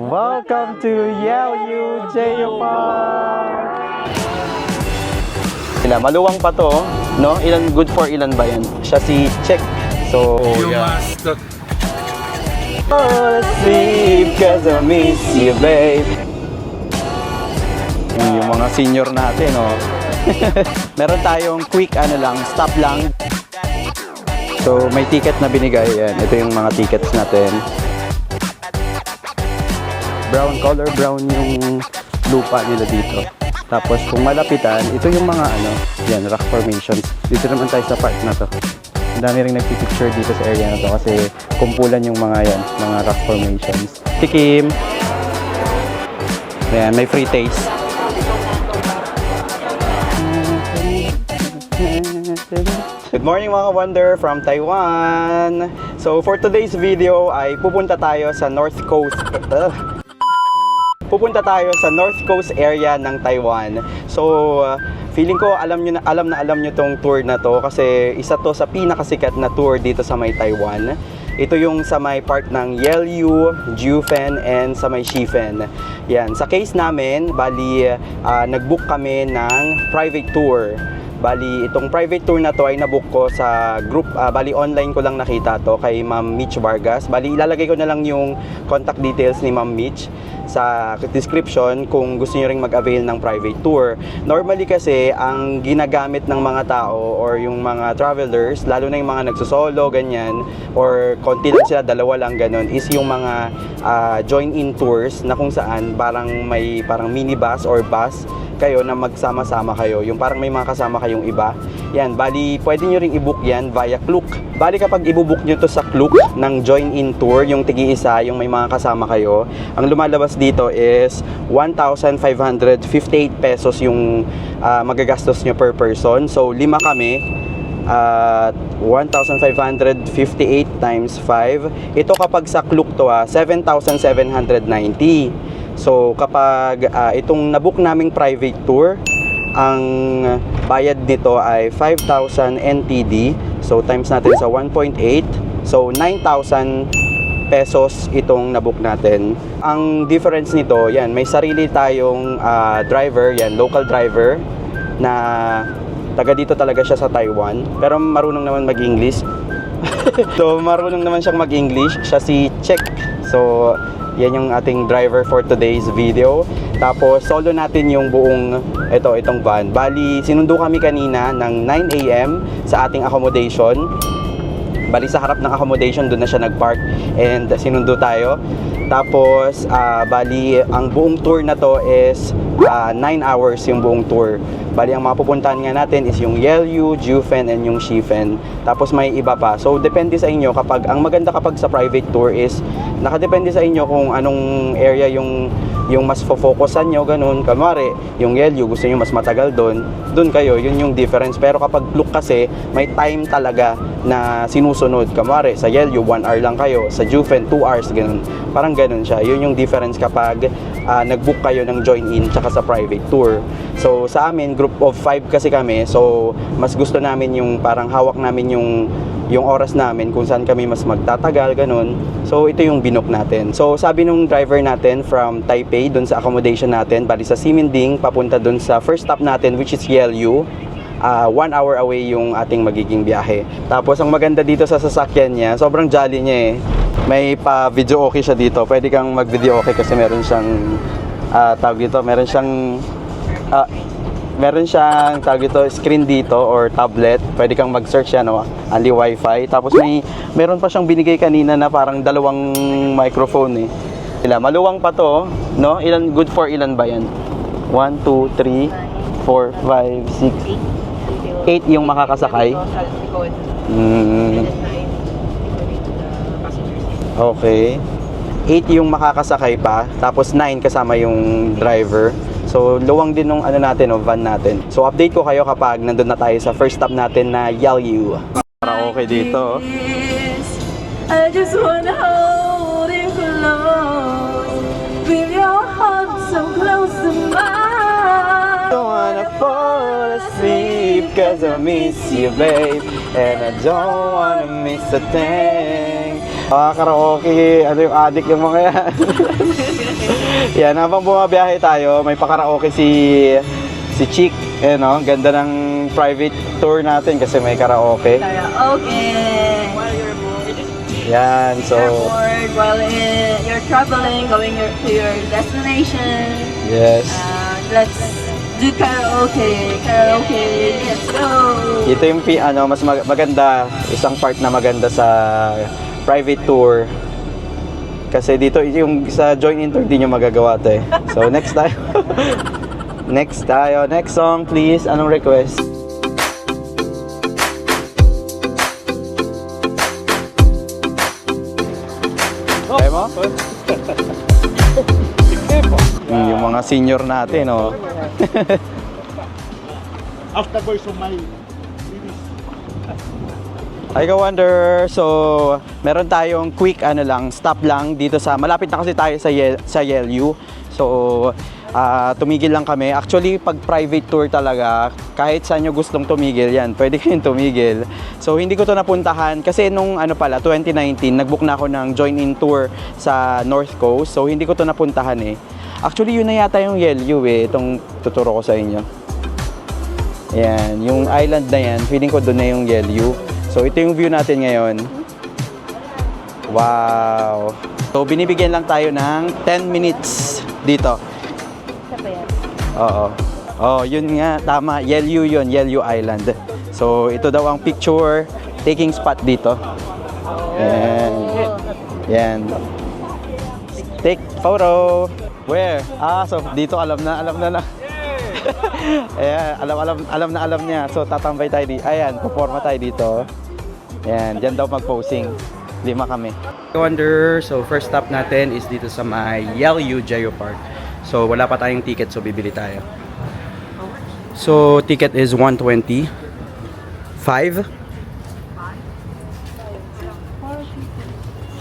Welcome to YLU JFR! Maluwang pa to, no? Good for ilan ba yan? Siya si Check. So, You yeah. must Fall asleep cause I miss you, babe. Yung mga senior natin, oh. Meron tayong quick, stop lang. So, may ticket na binigay. Yan. Ito yung mga tickets natin. Brown color, brown yung lupa nila dito. Tapos kung malapitan, ito yung mga yan, rock formations. Dito naman tayo sa park na to. Ang dami rin nagpipicture dito sa area na to kasi kumpulan yung mga yan, mga rock formations. Tikim. Ayan, may free taste. Good morning mga wonder from Taiwan. So for today's video ay pupunta tayo sa North Coast. Pupunta tayo sa North Coast area ng Taiwan. So, feeling ko alam nyo tong tour na to kasi isa to sa pinakasikat na tour dito sa may Taiwan. Ito yung sa may part ng YLU, Jiufen, and sa may Shifen. Yan. Sa case namin, bali, nag-book kami ng private tour. Bali, itong private tour na to ay nabook ko sa group, bali online ko lang nakita to kay Ma'am Mitch Vargas. Bali, ilalagay ko na lang yung contact details ni Ma'am Mitch sa description kung gusto nyo ring mag-avail ng private tour. Normally kasi, ang ginagamit ng mga tao or yung mga travelers, lalo na yung mga nagsusolo, ganyan, or konti lang sila, dalawa lang, ganun, is yung mga join-in tours na kung saan parang may minibus or bus kayo na magsama-sama kayo. Yung parang may mga kasama kayong iba. Yan, bali, pwede nyo ring i-book yan via Klook. Bali, kapag i-book nyo to sa Klook ng join-in tour, yung tigi-isa, yung may mga kasama kayo, ang lumalabas dito is 1,558 pesos yung magagastos nyo per person. So, 5 kami. 1,558 times 5. Ito kapag sa Klook to 7,790. So kapag itong nabook naming private tour, ang bayad nito ay 5,000 NTD. So times natin sa 1.8. So 9,000 pesos itong nabook natin. Ang difference nito, yan, may sarili tayong driver, yan, local driver na taga dito talaga siya sa Taiwan, pero marunong naman mag-English. So marunong naman siyang mag-English, siya si Check. So yan yung ating driver for today's video. Tapos solo natin yung buong itong van. Bali, sinundo kami kanina ng 9 AM sa ating accommodation. Bali, sa harap ng accommodation doon na siya nagpark and sinundo tayo. Tapos bali, ang buong tour na to is 9 hours yung buong tour. Bali, ang mapupuntahan nga natin is yung YLU, Jiufen, and yung Shifen. Tapos may iba pa. So, depende sa inyo. Ang maganda kapag sa private tour is, nakadepende sa inyo kung anong area yung mas fo-focusan nyo, ganun. Kunwari, yung YLU, gusto nyo mas matagal doon kayo, yun yung difference. Pero kapag Klook kasi, may time talaga na sinusunod. Kunwari, sa YLU, 1 hour lang kayo. Sa Jiufen, 2 hours, ganun. Parang ganun siya. Yun yung difference kapag nag-book kayo ng join-in tsaka sa private tour. So, sa amin, group of 5 kasi kami. So, mas gusto namin yung parang hawak namin yung oras namin kung saan kami mas magtatagal, ganun. So, ito yung binook natin. So, sabi nung driver natin from Taipei, dun sa accommodation natin, bali sa Ximending, papunta dun sa first stop natin, which is YLU. 1 hour away yung ating magiging biyahe. Tapos, ang maganda dito sa sasakyan niya, sobrang jolly niya eh. May pa-video okay siya dito. Pwede kang mag-video okay kasi meron siyang tawag dito, meron siyang tawag dito, screen dito or tablet. Pwede kang mag-search yan, only wifi. Tapos meron pa siyang binigay kanina na parang 2 microphone eh. Maluwang pa to, no? Good for ilan ba yan? 1, 2, 3, 4, 5, 6, 8 yung makakasakay. Okay. 8 yung makakasakay pa, tapos 9 kasama yung driver. So, luwang din nung natin, van natin. So, update ko kayo kapag nandun na tayo sa first stop natin na YLU. Para okay dito. I just wanna hold you close, feel your heart so close to mine. Don't wanna fall asleep cause I miss you, babe, and I don't wanna miss a thing. Karaoke, yung addict yung mga yan. Yan, habang bumabiyahe tayo, may pakaraoke si Chick. Eh, no? Ganda ng private tour natin kasi may karaoke. Karaoke. Yan, so... You're bored while you're traveling, going to your destination. Yes. Let's do karaoke. Karaoke. Let's go. Ito yung mas maganda, isang part na maganda sa private tour. Kasi dito, yung sa join-in tour, di nyo magagawa ito eh. So, next tayo. Next song, please. Anong request? Kaya mo? Yung mga senior natin, oh. After boys of my Hi ka Wonder. So, meron tayong quick stop lang dito sa malapit na kasi tayo sa Yelyu. So, tumigil lang kami. Actually, pag private tour talaga, kahit saan nyo gustong tumigil yan, pwede kayong tumigil. So, hindi ko to napuntahan kasi nung 2019, nagbook na ako ng join-in tour sa North Coast. So, hindi ko to napuntahan eh. Actually, yun na yata yung Yelyu eh, itong tuturo ko sa inyo. Yan, yung island na yan, feeling ko doon na yung Yelyu. So, ito yung view natin ngayon. Wow! So, binibigyan lang tayo ng 10 minutes dito. Oo. Oh, yun nga, tama. Yelyu yun, Yelyu Island. So, ito daw ang picture taking spot dito. Yan. Yan. Take photo. Where? So dito alam na lang. Ayan, alam niya. So, tatambay tayo dito. Ayan, performa tayo dito. Ayan, dyan daw mag-posing. 5 kami. Wonder, so first stop natin is dito sa may Yelyu Geopark. So, wala pa tayong ticket, so bibili tayo. So, ticket is 120. 5.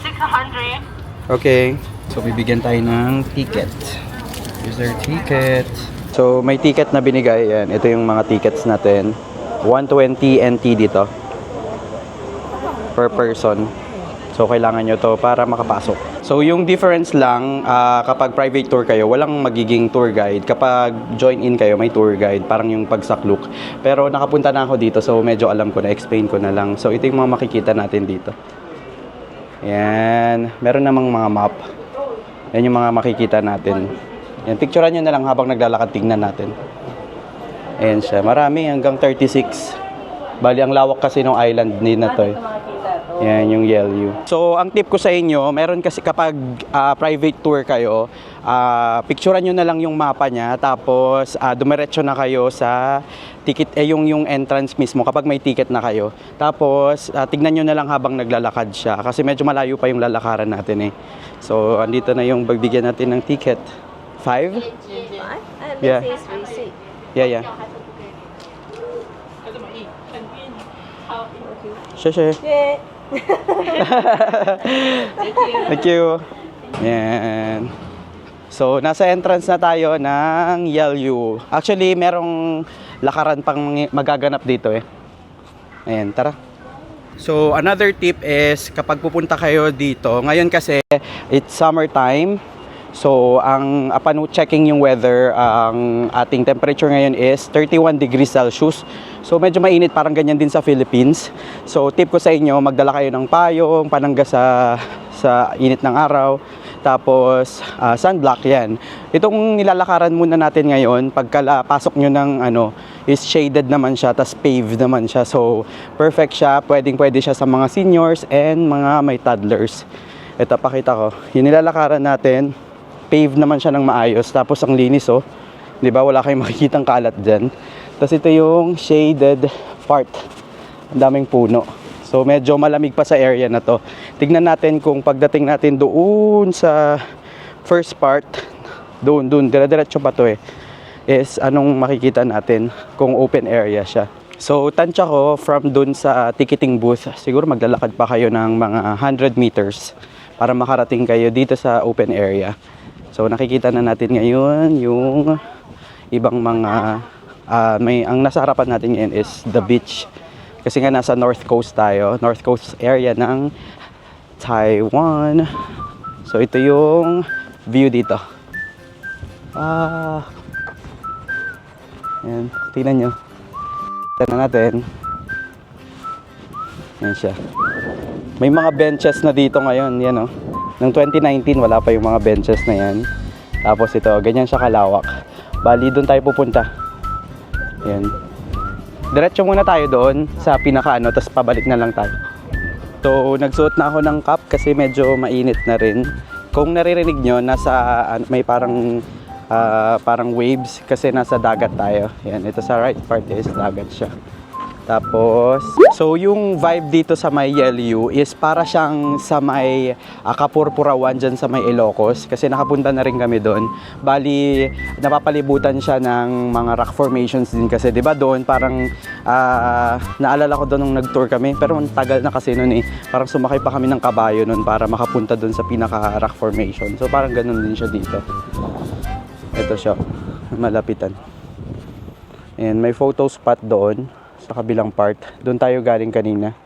600. Okay. So, bibigyan tayo ng ticket. User ticket. So, may ticket na binigay. Yan. Ito yung mga tickets natin. 120 NT dito. Per person. So, kailangan nyo to para makapasok. So, yung difference lang, kapag private tour kayo, walang magiging tour guide. Kapag join-in kayo, may tour guide. Parang yung pagsakluk. Pero nakapunta na ako dito, so medyo alam ko na. Explain ko na lang. So, ito yung mga makikita natin dito. Yan. Meron namang mga map. Yan yung mga makikita natin. Yan, picturean nyo na lang habang naglalakad, tingnan natin. Ayan siya. Marami, hanggang 36. Bali, ang lawak kasi ng island din na to eh. Yan yung Yelyu. So, ang tip ko sa inyo, meron kasi kapag private tour kayo, picturean nyo na lang yung mapa niya, tapos dumiretso na kayo sa ticket, yung entrance mismo kapag may ticket na kayo. Tapos, tignan nyo na lang habang naglalakad siya, kasi medyo malayo pa yung lalakaran natin eh. So, andito na yung pagbigyan natin ng ticket. 5? Yeah. Yeah. Sure. Thank you. Yan. So, nasa entrance na tayo ng Yelyu. Actually, merong lakaran pang magaganap dito eh. Ayan, tara. So, another tip is kapag pupunta kayo dito, ngayon kasi it's summertime. So, upon checking yung weather, ang ating temperature ngayon is 31 degrees Celsius. So, medyo mainit, parang ganyan din sa Philippines. So, tip ko sa inyo, magdala kayo ng payong, panangga sa init ng araw. Tapos, sunblock yan. Itong nilalakaran muna natin ngayon, pagkapasok nyo ng is shaded naman siya, tas paved naman siya. So, perfect siya. Pwede siya sa mga seniors and mga may toddlers. Ito, pakita ko. Yung nilalakaran natin, paved naman siya ng maayos. Tapos ang linis oh. 'Di ba? Wala kayong makikitang kalat diyan. Tapos ito yung shaded part. Ang daming puno. So medyo malamig pa sa area na to. Tignan natin kung pagdating natin doon sa first part, doon dire-diretso pa to eh. Is anong makikita natin kung open area siya. So tansya ko from doon sa ticketing booth, siguro maglalakad pa kayo ng mga 100 meters para makarating kayo dito sa open area. So nakikita na natin ngayon yung ibang mga ang nasa harapan natin ngayon is the beach. Kasi nga nasa North Coast tayo, North Coast area ng Taiwan. So ito yung view dito. Ayan, tingnan nyo. Tignan natin. Ayan siya. May mga benches na dito ngayon, yan oh. Noong 2019, wala pa yung mga benches na yan. Tapos ito, ganyan siya kalawak. Bali, doon tayo pupunta. Ayan. Diretso muna tayo doon sa pinaka-ano, tapos pabalik na lang tayo. So, nagsuot na ako ng cap kasi medyo mainit na rin. Kung naririnig nyo, nasa, may parang waves kasi nasa dagat tayo. Ayan, ito sa right part is dagat siya. Tapos, so yung vibe dito sa may Yelyu is para siyang sa may Kapurpurawan dyan sa may Ilocos kasi nakapunta na rin kami doon. Bali, napapalibutan siya ng mga rock formations din kasi 'di ba doon parang naalala ko doon nung nag-tour kami pero ang tagal na kasi noon eh. Parang sumakay pa kami ng kabayo noon para makapunta doon sa pinaka rock formation. So parang ganoon din siya dito. Ito siya, malapitan. And may photo spot doon sa kabilang part. Doon tayo galing kanina.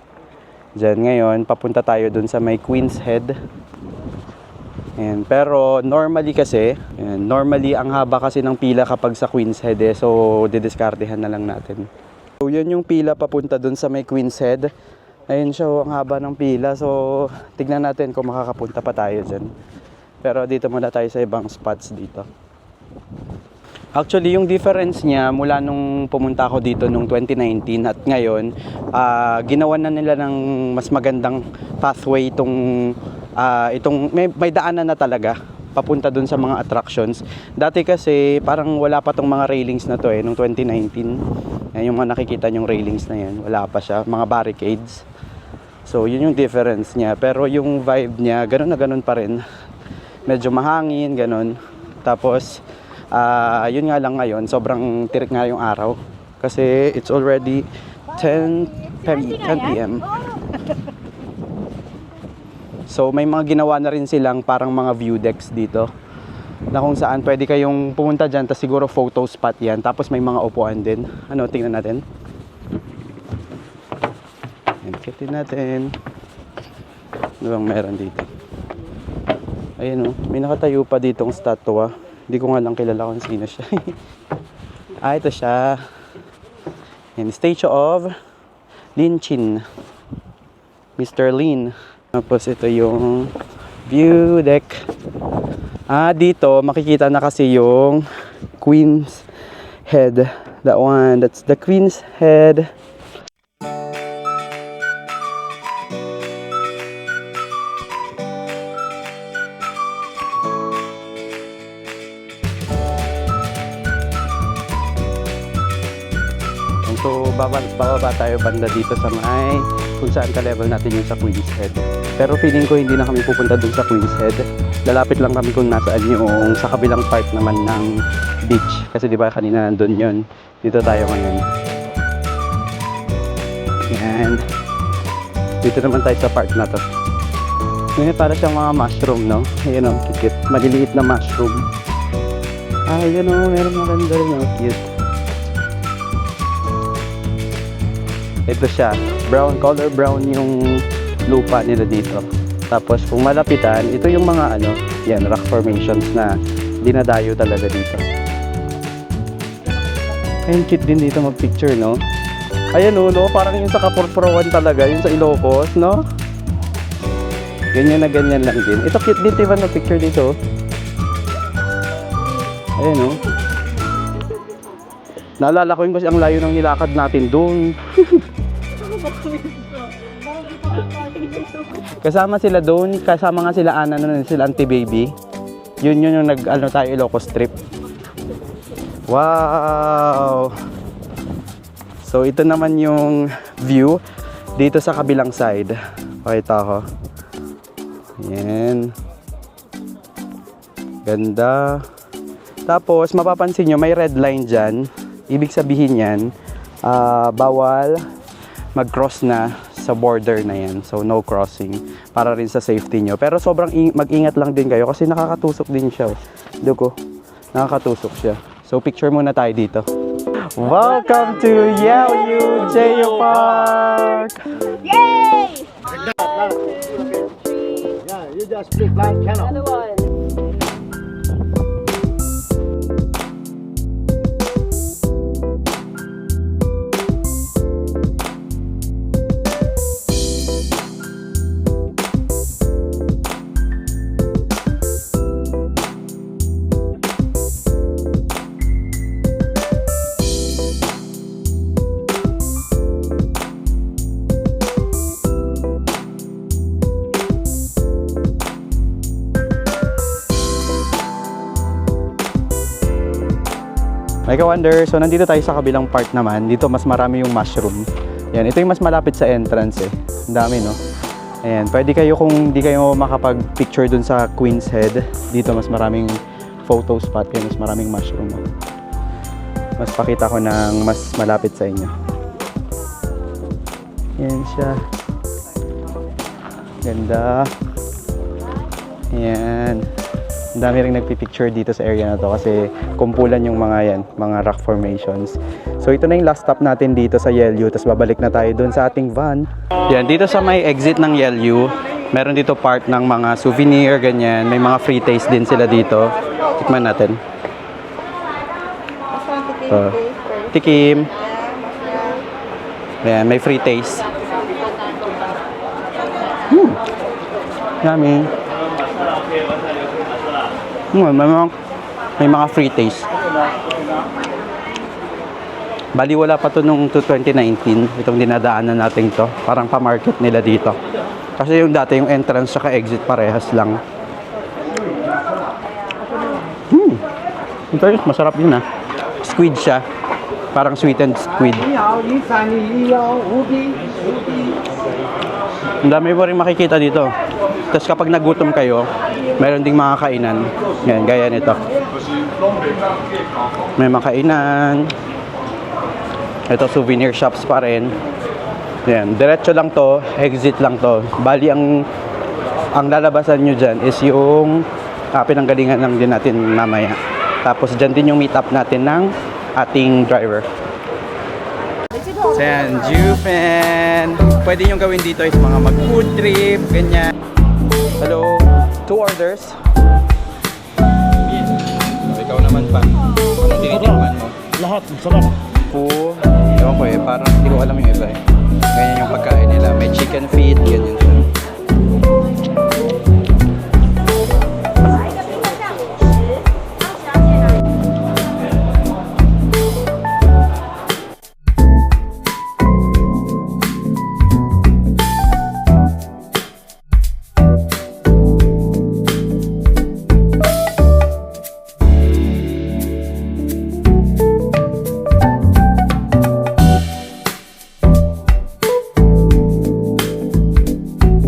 Diyan ngayon, papunta tayo doon sa may Queen's Head. Ayan. Pero normally kasi, ayan, normally ang haba kasi ng pila kapag sa Queen's Head eh. So, didiskartehan na lang natin. So, yun yung pila papunta doon sa may Queen's Head. Ayun siya, ang haba ng pila. So, tignan natin kung makakapunta pa tayo dyan. Pero dito muna tayo sa ibang spots dito. Actually, yung difference niya mula nung pumunta ako dito nung 2019 at ngayon, ginawa na nila ng mas magandang pathway itong may daanan na talaga papunta dun sa mga attractions. Dati kasi parang wala pa tong mga railings na to eh nung 2019. Yung mga nakikita yung railings na yan, wala pa siya, mga barricades. So, yun yung difference niya. Pero yung vibe niya, ganun na ganun pa rin. Medyo mahangin, ganun. Tapos, yun nga lang ngayon, sobrang tirik nga yung araw. Kasi it's already 10 p.m. So may mga ginawa na rin silang parang mga view decks dito. Na kung saan pwede kayong pumunta dyan, tapos siguro photo spot yan. Tapos may mga upuan din. Ano, tingnan natin. Tingnan natin. Ano bang meron dito? Ayun oh, may nakatayo pa ditong statua. Hindi ko nga lang kilala kung sino siya. Ito siya. And statue of Lin Chin. Mr. Lin. Tapos ito yung view deck. Dito makikita na kasi yung Queen's Head. That one. That's the Queen's Head. So, bababa tayo banda dito sa may kung saan ka-level natin yung sa Queen's Head. Pero feeling ko hindi na kami pupunta dun sa Queen's Head. Lalapit lang kami kung nasaan yung sa kabilang part naman ng beach. Kasi di ba kanina nandun yun. Dito tayo ngayon. Yan. Dito naman tayo sa part na to. Ngayon para siyang mga mushroom, no? Ayan o, cute. Maliliit na mushroom. Ayan o, meron maganda rin o, cute. Ito siya, brown, color brown yung lupa nila dito. Tapos kung malapitan, ito yung mga ano, yan, rock formations na dinadayo talaga dito. Ayun, cute din dito mag-picture, no? Ayan o, no? Parang yung sa Kapurpurawan talaga, yung sa Ilocos, no? Ganyan na ganyan lang din. Ito cute din, diba, mag-picture dito? Ayan o. Naalala ko yun kasi ang layo ng nilakad natin doon. Kasama sila doon, kasama nga sila Ana noon, sila Auntie Baby. Yun yung nag-ano tayo Ilocos trip. Wow! So ito naman yung view dito sa kabilang side. Pakita ko. Yan. Ganda. Tapos mapapansin nyo may red line dyan. Ibig sabihin yan, bawal mag-cross na sa border na yan. So no crossing para rin sa safety nyo. Pero sobrang mag-ingat lang din kayo kasi nakakatusok din siya. Duko, nakakatusok siya. So picture muna tayo dito. Welcome to Yelyu Geopark! Yay! Yeah, you just speak like Channel. Other one. May ka-wonder, so nandito tayo sa kabilang part naman. Dito mas marami yung mushroom. Yan, ito yung mas malapit sa entrance eh. Ang dami, no? Ayan, pwede kayo kung di kayo makapag-picture dun sa Queen's Head. Dito mas maraming photo spot, kaya mas maraming mushroom. Oh. Mas pakita ko ng mas malapit sa inyo. Yan siya. Ganda. Ayan. Ang dami rin nagpipicture dito sa area na to kasi kumpulan yung mga yan, mga rock formations. So ito na yung last stop natin dito sa Yelyu, tapos babalik na tayo dun sa ating van. Yan, dito sa may exit ng Yelyu, meron dito part ng mga souvenir, ganyan. May mga free taste din sila dito. Tikman natin. Tikim. Ayan, may free taste. Yummy. May mga free taste. Bali wala pa to nung 2019, itong dinadaanan natin to. Parang pa-market nila dito. Kasi yung dati yung entrance saka exit parehas lang. Ito yun, masarap yun ah. Squid siya. Parang sweetened squid. Ang dami mo rin makikita dito. Tapos kapag nagutom kayo, meron ding mga kainan. Yan, gaya nito. May mga kainan. Ito, souvenir shops pa rin. Yan, diretso lang to, exit lang to. Bali, ang lalabasan nyo dyan is yung pinanggalingan lang din natin mamaya. Tapos dyan din yung meet up natin ng ating driver. So yan, Jufen. Pwede nyo gawin dito is mga mag-food trip, ganyan. Hello, 2 orders. So, ikaw naman pa. Anong tinitikman mo? Lahat, masarap. Ewan ko eh, parang hindi ko alam yung iba eh. Ganyan yung pagkain nila. May chicken feet, ganyan